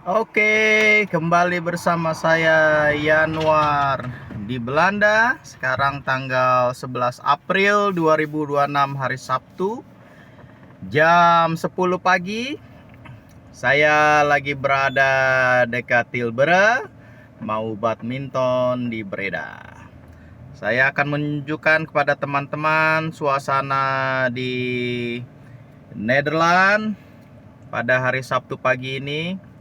Oke, kembali bersama saya Yanuar di Belanda. Sekarang tanggal 11 April 2026 hari Sabtu, jam 10 pagi. Saya lagi berada dekat Tilburg, mau badminton di Breda. Saya akan menunjukkan kepada teman-teman suasana di Nederland pada hari Sabtu pagi ini.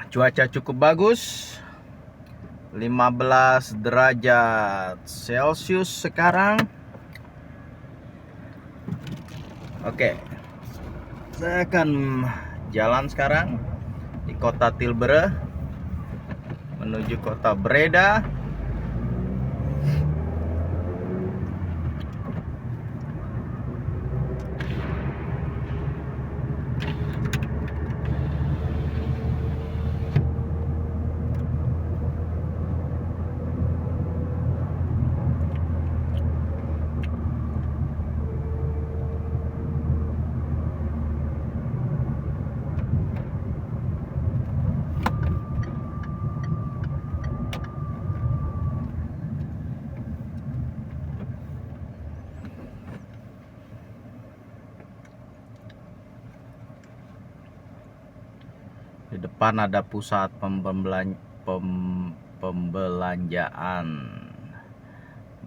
Cuaca cukup bagus, 15 derajat Celcius sekarang. Oke, saya akan jalan sekarang di kota Tilburg menuju kota Breda. Di depan ada pusat pembelanjaan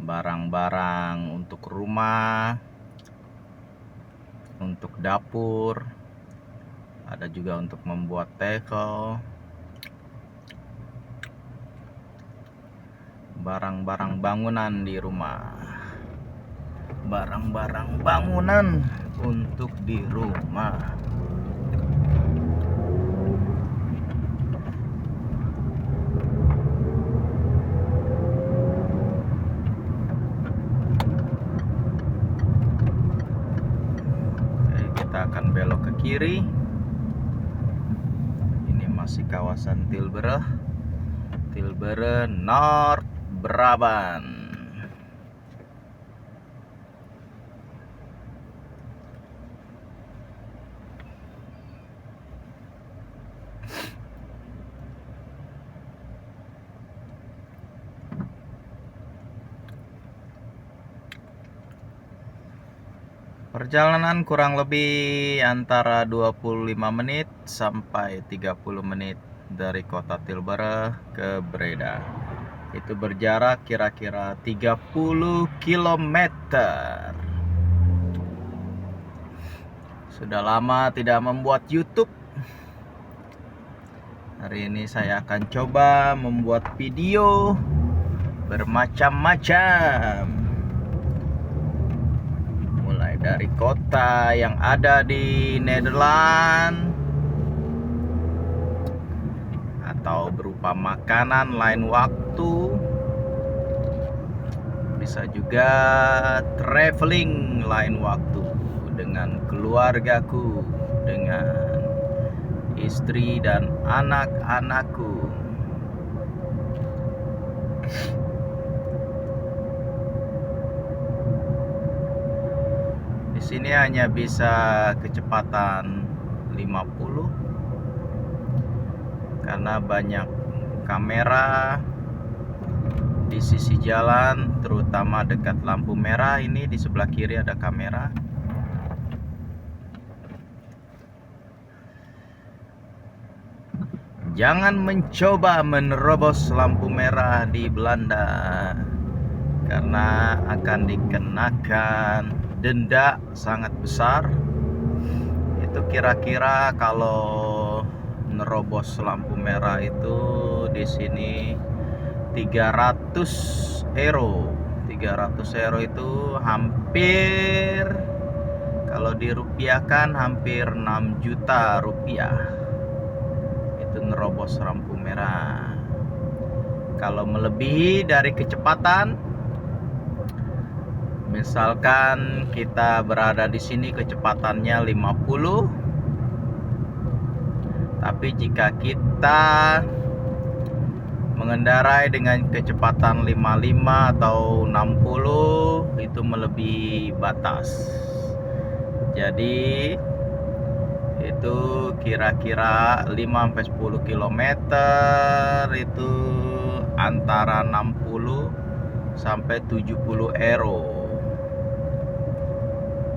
barang-barang untuk rumah, untuk dapur, ada juga untuk membuat tegel, barang-barang bangunan di rumah, barang-barang bangunan untuk di rumah. Kita akan belok ke kiri. Ini masih kawasan Tilburg, North Brabant. Perjalanan kurang lebih antara 25 menit sampai 30 menit dari kota Tilburg ke Breda. Itu berjarak kira-kira 30 km. Sudah lama tidak membuat YouTube. Hari ini saya akan coba membuat video bermacam-macam. Dari kota yang ada di Nederland, atau berupa makanan lain waktu, bisa juga traveling lain waktu dengan keluargaku, dengan istri dan anak-anakku. Di sini hanya bisa kecepatan 50 karena banyak kamera di sisi jalan, terutama dekat lampu merah. Ini di sebelah kiri ada kamera. Jangan mencoba menerobos lampu merah di Belanda, karena akan dikenakan denda sangat besar. Itu kira-kira kalau nerobos lampu merah itu di sini 300 euro. 300 euro itu hampir, kalau dirupiahkan, hampir 6 juta rupiah. Itu nerobos lampu merah. Kalau melebihi dari kecepatan, misalkan kita berada di sini kecepatannya 50, tapi jika kita mengendarai dengan kecepatan 55 atau 60, itu melebihi batas. Jadi itu kira-kira 5-10 km itu antara 60 sampai 70 euro.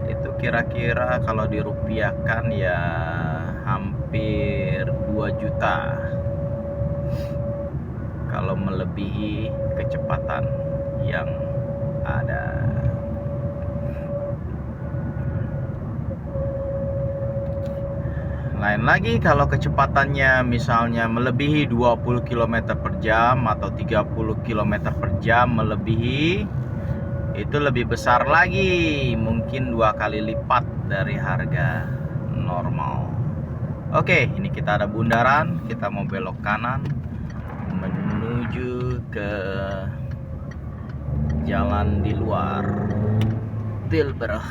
Itu kira-kira kalau dirupiahkan ya hampir 2 juta kalau melebihi kecepatan yang ada. Lain lagi kalau kecepatannya misalnya melebihi 20 km per jam atau 30 km per jam melebihi, itu lebih besar lagi, mungkin 2 kali lipat dari harga normal. Oke, ini kita ada bundaran, kita mau belok kanan menuju ke jalan di luar Tilburg.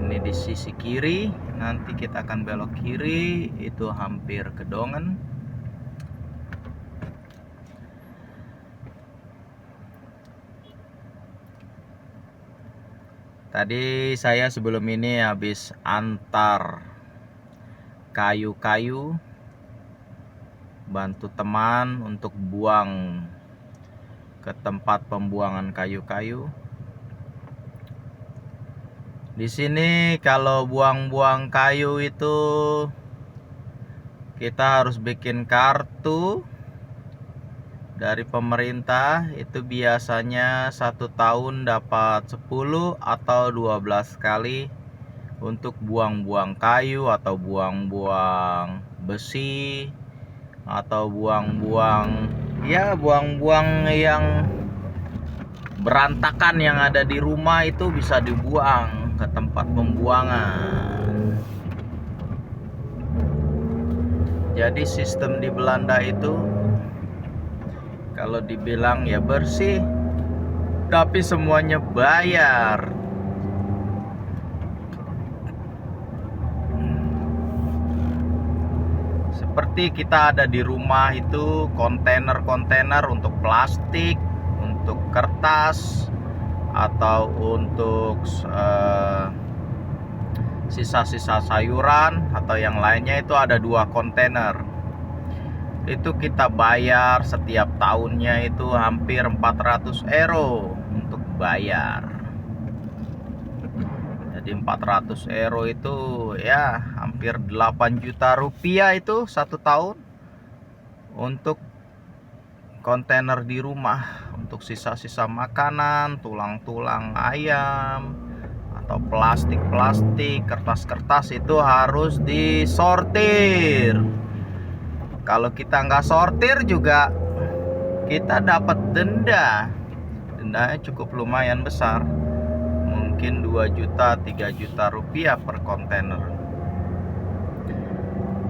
Ini di sisi kiri, nanti kita akan belok kiri, itu hampir ke Dongen. Tadi saya sebelum ini habis antar kayu-kayu, bantu teman untuk buang ke tempat pembuangan kayu-kayu. Di sini kalau buang-buang kayu itu kita harus bikin kartu dari pemerintah. Itu biasanya 1 tahun dapat 10 atau 12 kali untuk buang-buang kayu atau buang-buang besi atau buang-buang yang berantakan yang ada di rumah, itu bisa dibuang ke tempat pembuangan. Jadi sistem di Belanda itu kalau dibilang ya bersih, tapi semuanya bayar. Seperti kita ada di rumah itu kontainer-kontainer untuk plastik, untuk kertas, atau untuk sisa-sisa sayuran atau yang lainnya, itu ada 2 kontainer. Itu kita bayar setiap tahunnya itu hampir 400 euro untuk bayar. Jadi 400 euro itu ya hampir 8 juta rupiah itu 1 tahun untuk kontainer di rumah, untuk sisa-sisa makanan, tulang-tulang ayam, atau plastik-plastik, kertas-kertas, itu harus disortir. Kalau kita nggak sortir juga kita dapat denda. Dendanya cukup lumayan besar, mungkin 2 juta 3 juta rupiah per kontainer.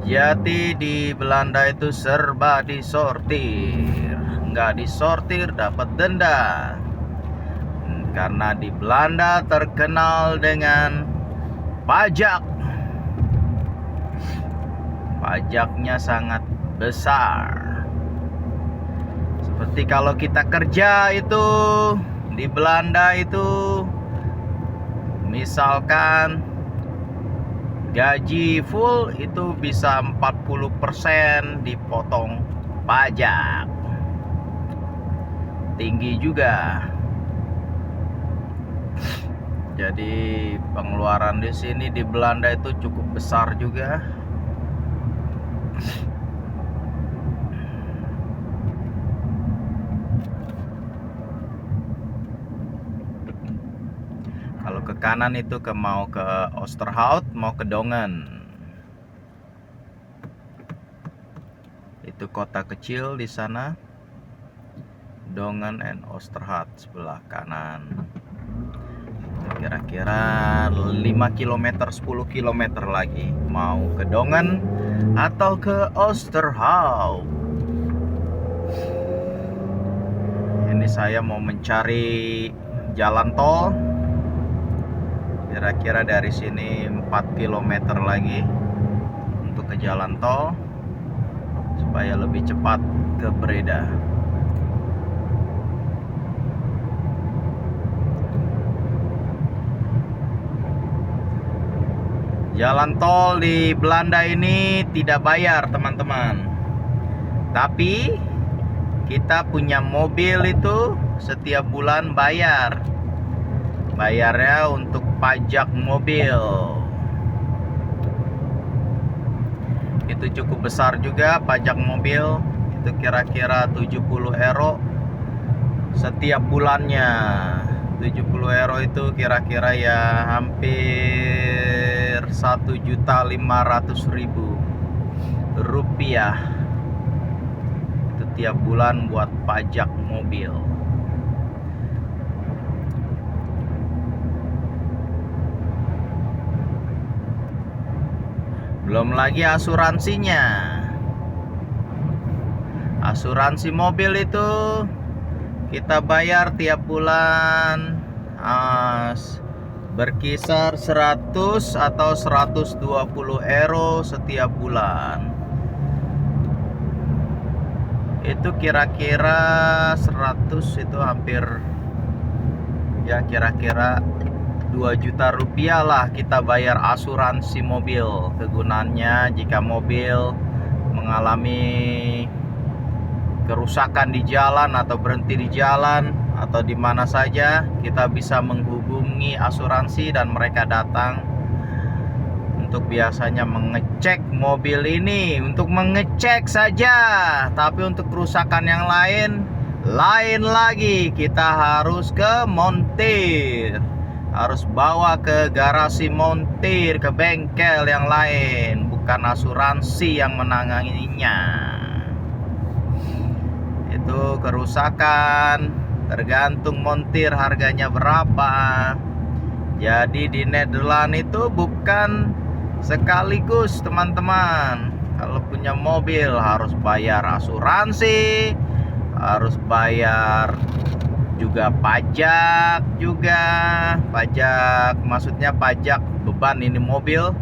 Jadi di Belanda itu serba disortir, nggak disortir dapat denda. Karena di Belanda terkenal dengan pajak. Pajaknya sangat besar. Seperti kalau kita kerja itu di Belanda itu, misalkan gaji full itu bisa 40% dipotong pajak. Tinggi juga. Jadi pengeluaran di sini di Belanda itu cukup besar juga. Kalau ke kanan itu mau ke Oosterhout, mau ke Dongen. Itu kota kecil di sana. Dongen and Oosterhout sebelah kanan. Kira-kira 5 km 10 km lagi mau ke Dongen atau ke Oosterhout. Ini saya mau mencari jalan tol. Kira-kira dari sini 4 km lagi untuk ke jalan tol supaya lebih cepat ke Breda. Jalan tol di Belanda ini tidak bayar, teman-teman. Tapi kita punya mobil itu setiap bulan bayar. Bayarnya untuk pajak mobil. Itu cukup besar juga pajak mobil. Itu kira-kira 70 euro setiap bulannya. 70 euro itu kira-kira ya hampir 1.500.000 rupiah. Itu tiap bulan buat pajak mobil. Belum lagi asuransinya. Asuransi mobil itu kita bayar tiap bulan berkisar 100 atau 120 euro setiap bulan. Itu kira-kira 100 itu hampir ya kira-kira 2 juta rupiah lah kita bayar asuransi mobil. Kegunaannya jika mobil mengalami kerusakan di jalan atau berhenti di jalan atau di mana saja, kita bisa menghubungi asuransi dan mereka datang untuk biasanya mengecek mobil ini, untuk mengecek saja. Tapi untuk kerusakan yang lain lagi, kita harus ke montir, harus bawa ke garasi montir, ke bengkel yang lain, bukan asuransi yang menanganinya. Itu kerusakan tergantung montir harganya berapa. Jadi di Nederland itu bukan sekaligus, teman-teman. Kalau punya mobil harus bayar asuransi, harus bayar juga pajak maksudnya pajak beban ini mobil.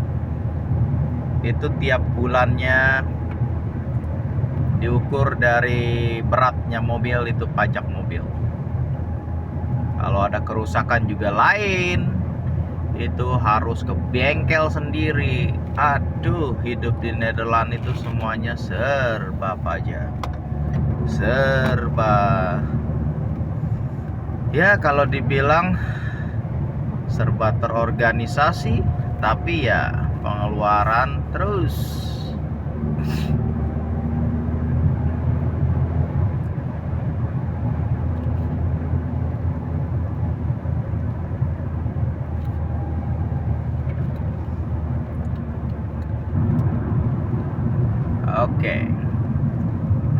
Itu tiap bulannya diukur dari beratnya mobil, itu pajak mobil. Kalau ada kerusakan juga lain, itu harus ke bengkel sendiri. Aduh, hidup di Nederland itu semuanya serba pajak, serba ya kalau dibilang serba terorganisasi, tapi ya pengeluaran terus. Oke,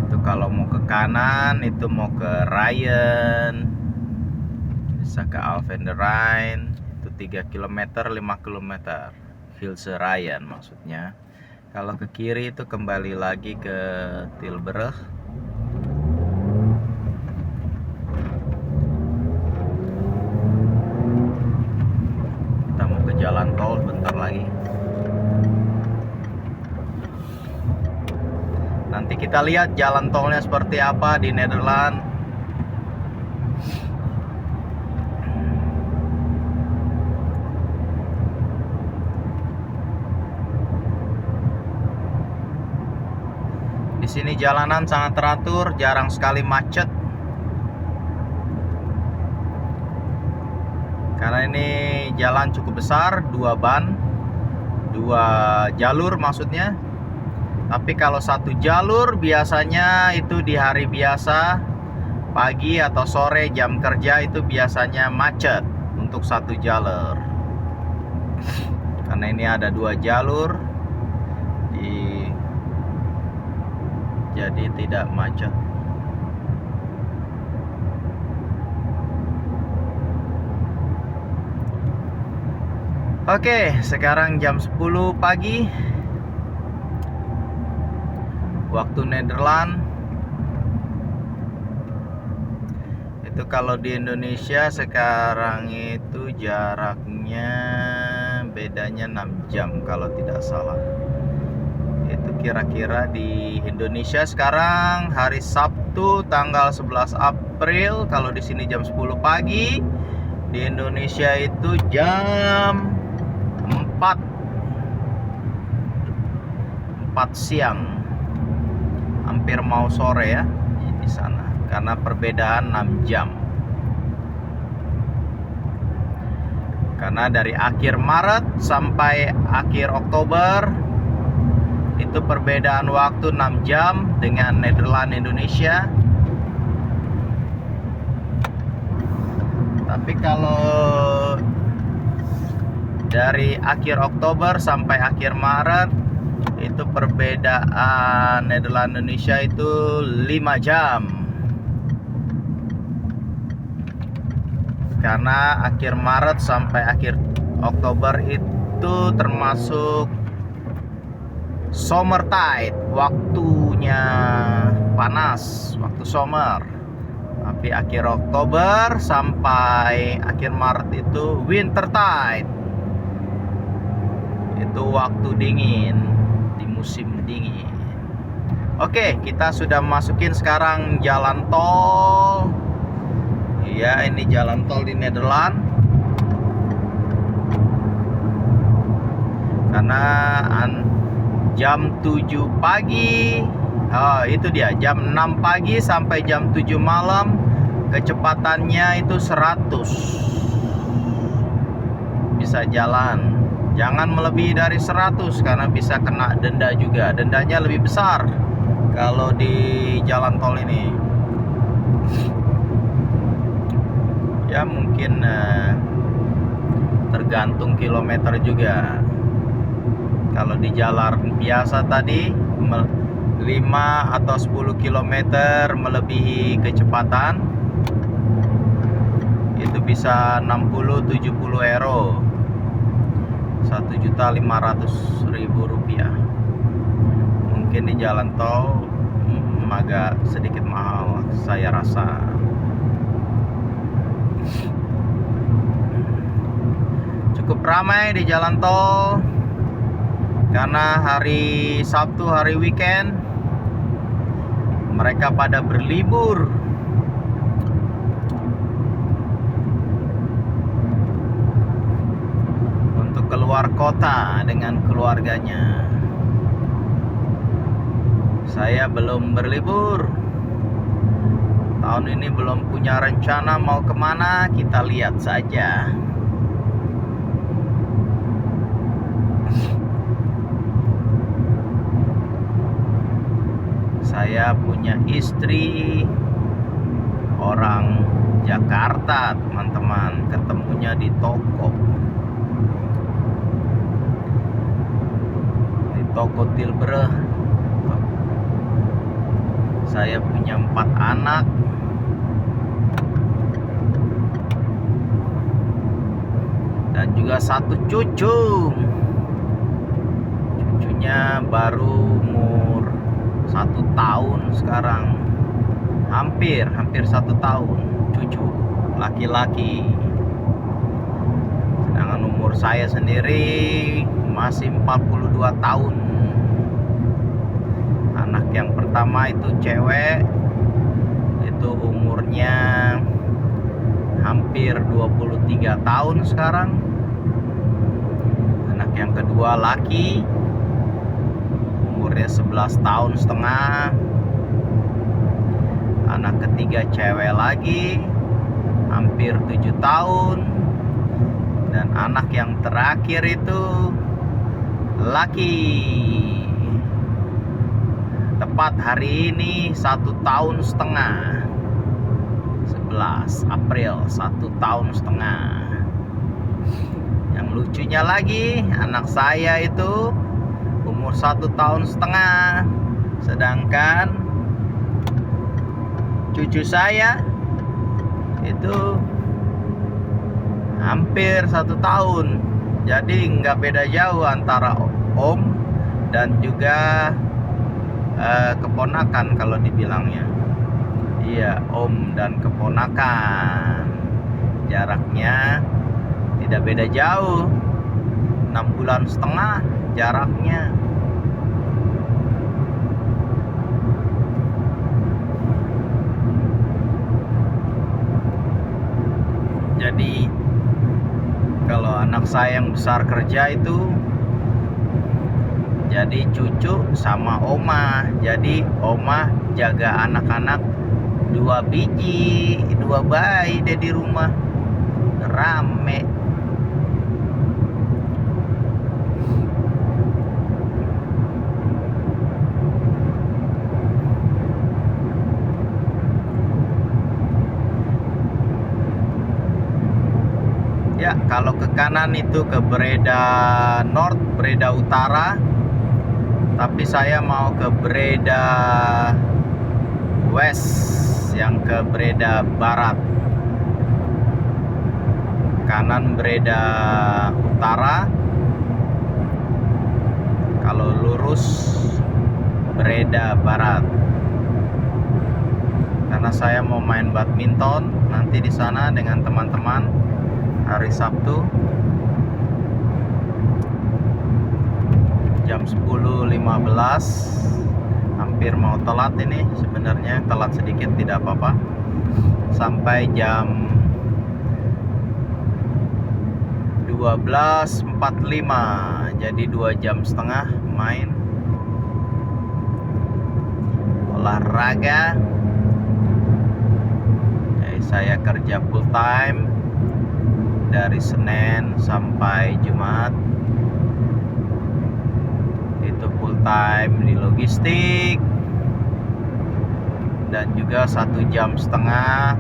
itu kalau mau ke kanan itu mau ke Ryan, bisa ke Alphen de Rijn, itu 3 km 5 km Hilse Ryan maksudnya. Kalau ke kiri itu kembali lagi ke Tilburg. Kita mau ke jalan tol bentar lagi. Nanti kita lihat jalan tolnya seperti apa di Nederland. Di sini jalanan sangat teratur, jarang sekali macet. Karena ini jalan cukup besar, 2 jalur maksudnya. Tapi kalau 1 jalur biasanya itu di hari biasa, pagi atau sore jam kerja itu biasanya macet untuk 1 jalur. Karena ini ada 2 jalur, jadi tidak macet. Oke, sekarang jam 10 pagi waktu Nederland. Itu kalau di Indonesia sekarang itu jaraknya bedanya 6 jam kalau tidak salah. Itu kira-kira di Indonesia sekarang hari Sabtu tanggal 11 April, kalau di sini jam 10 pagi, di Indonesia itu jam 4 tepat siang, hampir mau sore ya di sana, karena perbedaan 6 jam. Karena dari akhir Maret sampai akhir Oktober itu perbedaan waktu 6 jam dengan Nederland Indonesia. Tapi kalau dari akhir Oktober sampai akhir Maret itu perbedaan Nederland Indonesia itu 5 jam. Karena akhir Maret sampai akhir Oktober itu termasuk summertide, waktunya panas, waktu summer. Tapi akhir Oktober sampai akhir Maret itu wintertide, itu waktu dingin, di musim dingin. Oke, kita sudah masukin sekarang jalan tol. Ya, ini jalan tol di Nederland. Karena jam 7 pagi, itu dia, jam 6 pagi sampai jam 7 malam kecepatannya itu 100. Bisa jalan. Jangan melebihi dari 100 karena bisa kena denda juga. Dendanya lebih besar kalau di jalan tol ini. Ya mungkin tergantung kilometer juga. Kalau di jalan biasa tadi 5 atau 10 km melebihi kecepatan itu bisa 60-70 euro, 1.500.000 rupiah. Mungkin di jalan tol agak sedikit mahal saya rasa. Cukup ramai di jalan tol karena hari Sabtu, hari weekend, mereka pada berlibur. Untuk keluar kota dengan keluarganya. Saya belum berlibur. Tahun ini belum punya rencana mau kemana, kita lihat saja. Saya punya istri orang Jakarta, teman-teman. Ketemunya di toko. Di toko Tilburg. Saya punya 4 anak. Dan juga 1 cucu. Cucunya baru umur 1 tahun sekarang, hampir 1 tahun, cucu laki-laki. Sedangkan umur saya sendiri masih 42 tahun. Anak yang pertama itu cewek, itu umurnya hampir 23 tahun sekarang. Anak yang kedua laki, umurnya 11 tahun setengah. Anak ketiga cewek lagi, hampir 7 tahun. Dan anak yang terakhir itu laki. Tepat hari ini 1 tahun setengah. 11 April 1 tahun setengah. Yang lucunya lagi, anak saya itu umur 1 tahun setengah, sedangkan cucu saya itu hampir 1 tahun. Jadi nggak beda jauh antara om dan juga keponakan kalau dibilangnya. Iya, om dan keponakan, jaraknya tidak beda jauh, 6 bulan setengah jaraknya. Jadi kalau anak saya yang besar kerja itu Jadi cucu sama oma. Jadi oma jaga anak-anak 2 biji, 2 bayi deh di rumah. Rame. Ya, kalau ke kanan itu ke Breda North, Breda Utara. Tapi saya mau ke Breda West, yang ke Breda Barat. Kanan Breda Utara. Kalau lurus Breda Barat. Karena saya mau main badminton nanti di sana dengan teman-teman hari Sabtu jam 10.15. Hampir mau telat ini, sebenarnya telat sedikit tidak apa-apa, sampai jam 12.45. jadi 2,5 jam main olahraga. Saya kerja full time dari Senin sampai Jumat. Itu full time di logistik, dan juga 1,5 jam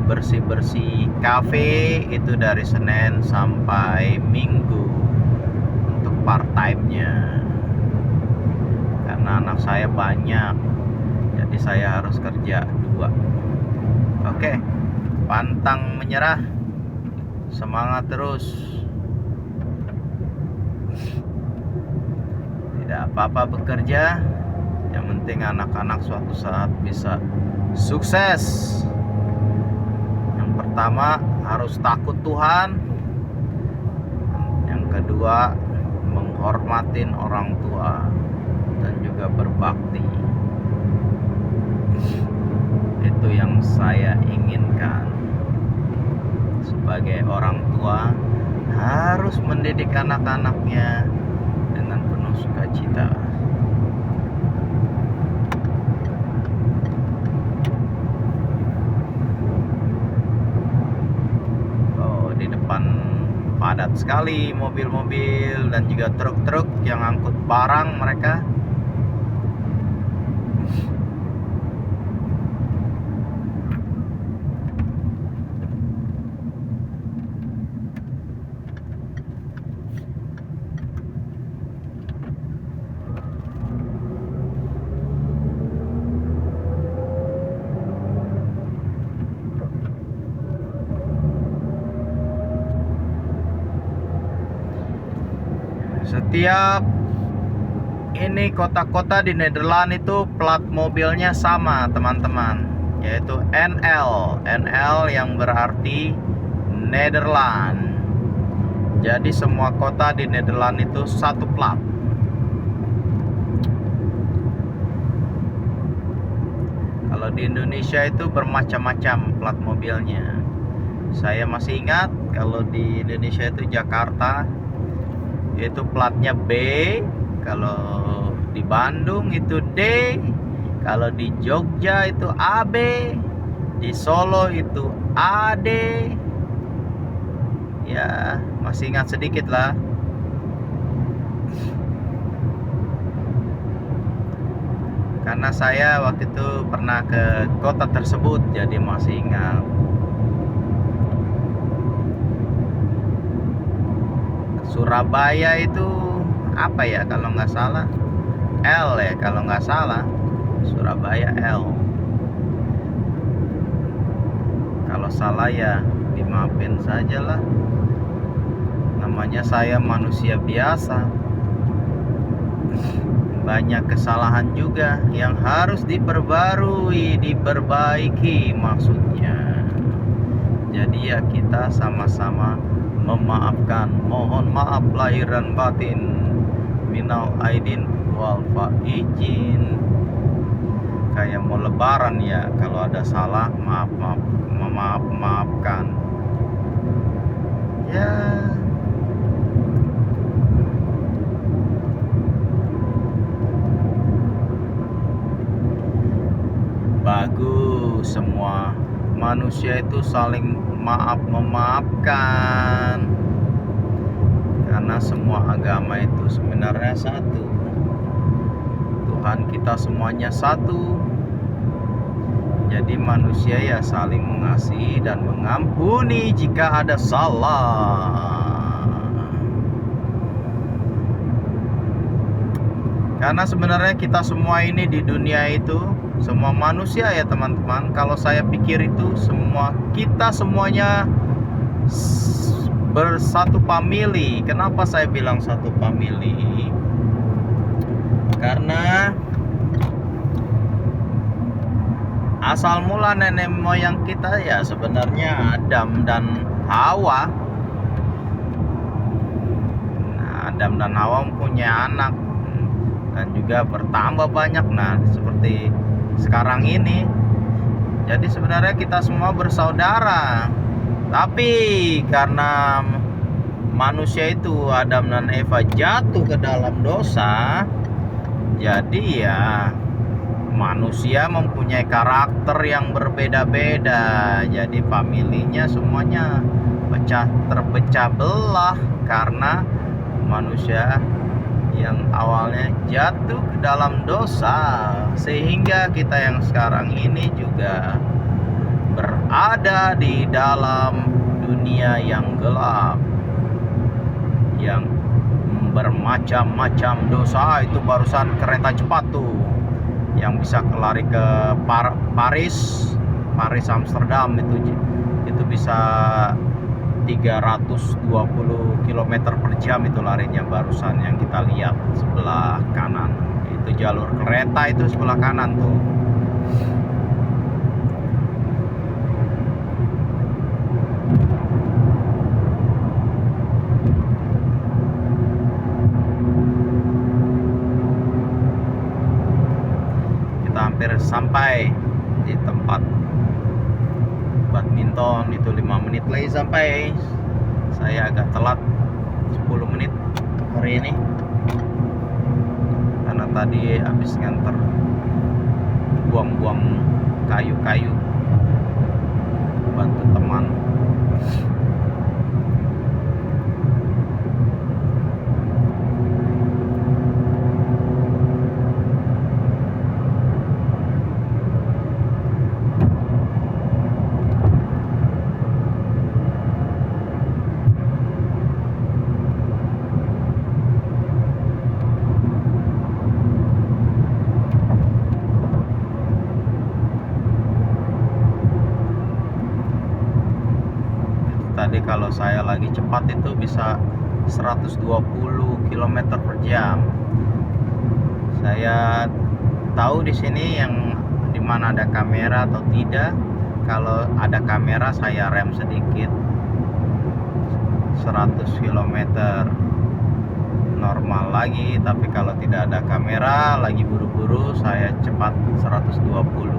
bersih-bersih kafe. Itu dari Senin sampai Minggu untuk part time-nya. Karena anak saya banyak, jadi saya harus kerja 2. Oke, pantang menyerah, semangat terus. Tidak apa-apa bekerja, yang penting anak-anak suatu saat bisa sukses. Yang pertama harus takut Tuhan. Yang kedua menghormatin orang tua dan juga berbakti. Itu yang saya inginkan. Sebagai orang tua harus mendidik anak-anaknya dengan penuh sukacita. Oh, di depan padat sekali mobil-mobil dan juga truk-truk yang angkut barang mereka. Setiap ini kota-kota di Nederland itu plat mobilnya sama, teman-teman, yaitu NL. NL yang berarti Nederland. Jadi semua kota di Nederland itu satu plat. Kalau di Indonesia itu bermacam-macam plat mobilnya. Saya masih ingat kalau di Indonesia itu Jakarta itu platnya B, kalau di Bandung itu D, kalau di Jogja itu AB, di Solo itu AD. Ya, masih ingat sedikit lah. Karena saya waktu itu pernah ke kota tersebut, jadi masih ingat. Surabaya itu apa ya kalau nggak salah? L ya kalau nggak salah. Surabaya L. Kalau salah ya dimaafin sajalah. Namanya saya manusia biasa. Banyak kesalahan juga yang harus diperbarui, diperbaiki maksudnya. Jadi ya kita sama-sama memaafkan. Mohon maaf lahir dan batin, minal aidin wal faizin. Kayak mau lebaran ya, kalau ada salah maafkan ya. semua manusia itu saling memaafkan, karena semua agama itu sebenarnya satu. Tuhan kita semuanya satu. Jadi manusia ya saling mengasihi dan mengampuni jika ada salah. Karena sebenarnya kita semua ini di dunia itu, semua manusia ya teman-teman, kalau saya pikir itu kita semuanya bersatu family. Kenapa saya bilang satu family? Karena asal mula nenek moyang kita ya sebenarnya Adam dan Hawa. Nah, Adam dan Hawa mempunyai anak dan juga bertambah banyak. Nah, seperti sekarang ini. Jadi sebenarnya kita semua bersaudara. Tapi karena manusia itu, Adam dan Eva, jatuh ke dalam dosa, jadi ya manusia mempunyai karakter yang berbeda-beda. Jadi familinya semuanya terpecah belah karena manusia yang awalnya jatuh ke dalam dosa, sehingga kita yang sekarang ini juga berada di dalam dunia yang gelap, yang bermacam-macam dosa. Itu barusan kereta cepat tuh yang bisa kelari ke Paris Amsterdam, itu bisa 320 km per jam itu larinya, barusan yang kita lihat sebelah kanan. Itu jalur kereta itu sebelah kanan tuh. Hampir sampai di tempat badminton, itu 5 menit lagi sampai. Saya agak telat 10 menit hari ini karena tadi habis nganter buang-buang kayu-kayu bantu teman. Tadi kalau saya lagi cepat itu bisa 120 km per jam. Saya tahu di sini yang dimana ada kamera atau tidak. Kalau ada kamera saya rem sedikit, 100 km normal lagi. Tapi kalau tidak ada kamera, lagi buru-buru, saya cepat 120.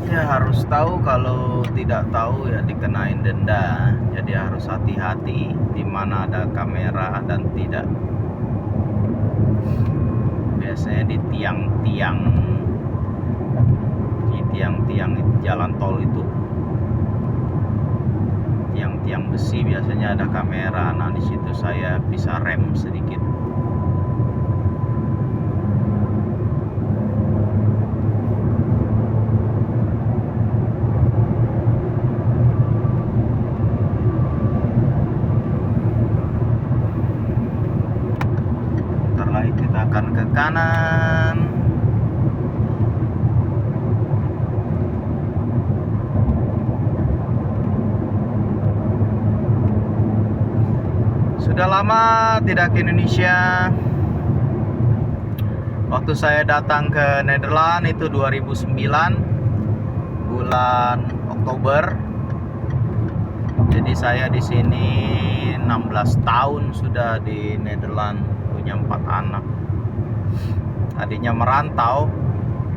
Ya harus tahu, kalau tidak tahu ya dikenain denda. Jadi harus hati-hati di mana ada kamera dan tidak. Biasanya di tiang-tiang jalan tol itu, tiang-tiang besi biasanya ada kamera. Nah, di situ saya bisa rem sedikit. Kita akan ke kanan. Sudah lama tidak ke Indonesia. Waktu saya datang ke Nederland itu 2009 bulan Oktober. Jadi saya di sini 16 tahun sudah di Nederland, punya 4 anak. Tadinya merantau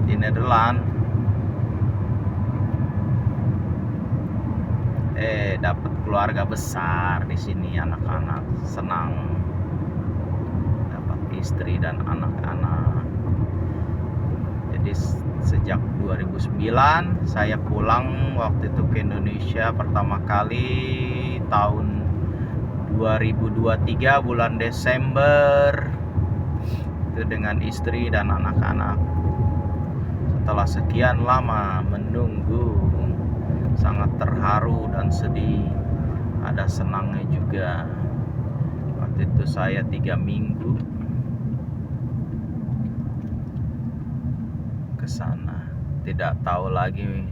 di Nederland, dapat keluarga besar di sini, anak-anak senang dapat istri dan anak-anak. Jadi sejak 2009 saya pulang waktu itu ke Indonesia pertama kali tahun 2023 bulan Desember itu dengan istri dan anak-anak. Setelah sekian lama menunggu, sangat terharu dan sedih, ada senangnya juga. Waktu itu saya 3 minggu ke sana, tidak tahu lagi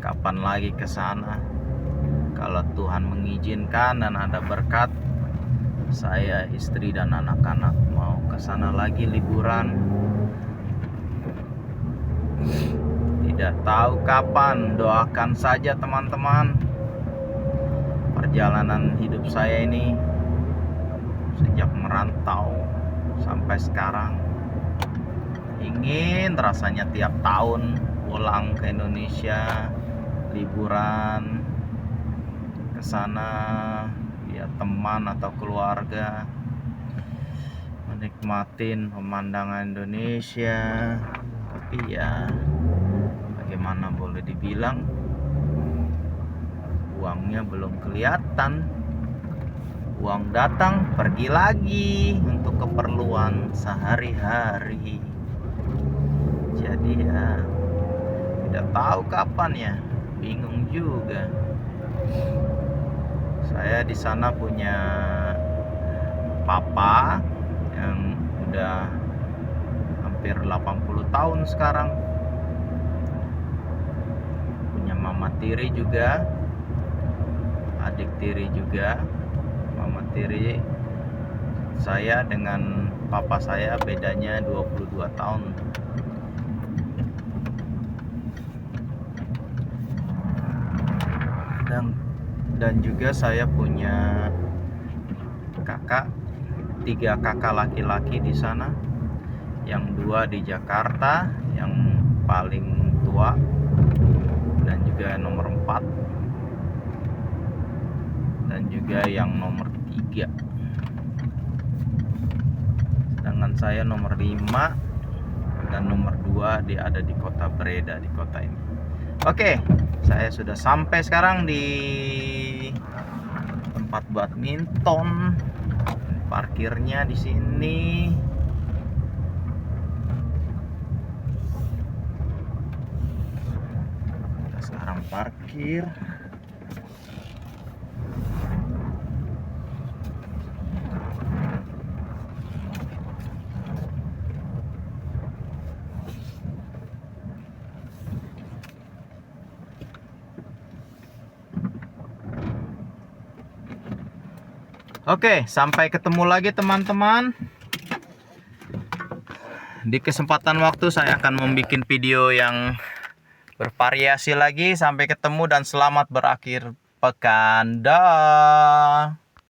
kapan lagi ke sana. Kalau Tuhan mengizinkan dan ada berkat, saya, istri dan anak-anak mau ke sana lagi liburan. Tidak tahu kapan, doakan saja teman-teman. Perjalanan hidup saya ini sejak merantau sampai sekarang, ingin rasanya tiap tahun pulang ke Indonesia, liburan ke sana, ya teman atau keluarga, menikmatin pemandangan Indonesia. Tapi ya bagaimana boleh dibilang, uangnya belum kelihatan. Uang datang pergi lagi untuk keperluan sehari-hari. Jadi ya tidak tahu kapan ya, bingung juga. Saya di sana punya papa yang udah hampir 80 tahun sekarang. Punya mama tiri juga, adik tiri juga. Mama tiri saya dengan papa saya bedanya 22 tahun. Dan juga saya punya kakak, 3 kakak laki-laki di sana, yang 2 di Jakarta, yang paling tua dan juga nomor 4, dan juga yang nomor 3. Sedangkan saya nomor 5 dan nomor 2 dia ada di kota Breda, di kota ini. Oke, saya sudah sampai sekarang di tempat badminton. Parkirnya di sini. Kita sekarang parkir. Oke, sampai ketemu lagi teman-teman. Di kesempatan waktu saya akan membuat video yang bervariasi lagi. Sampai ketemu dan selamat berakhir pekan. Dah.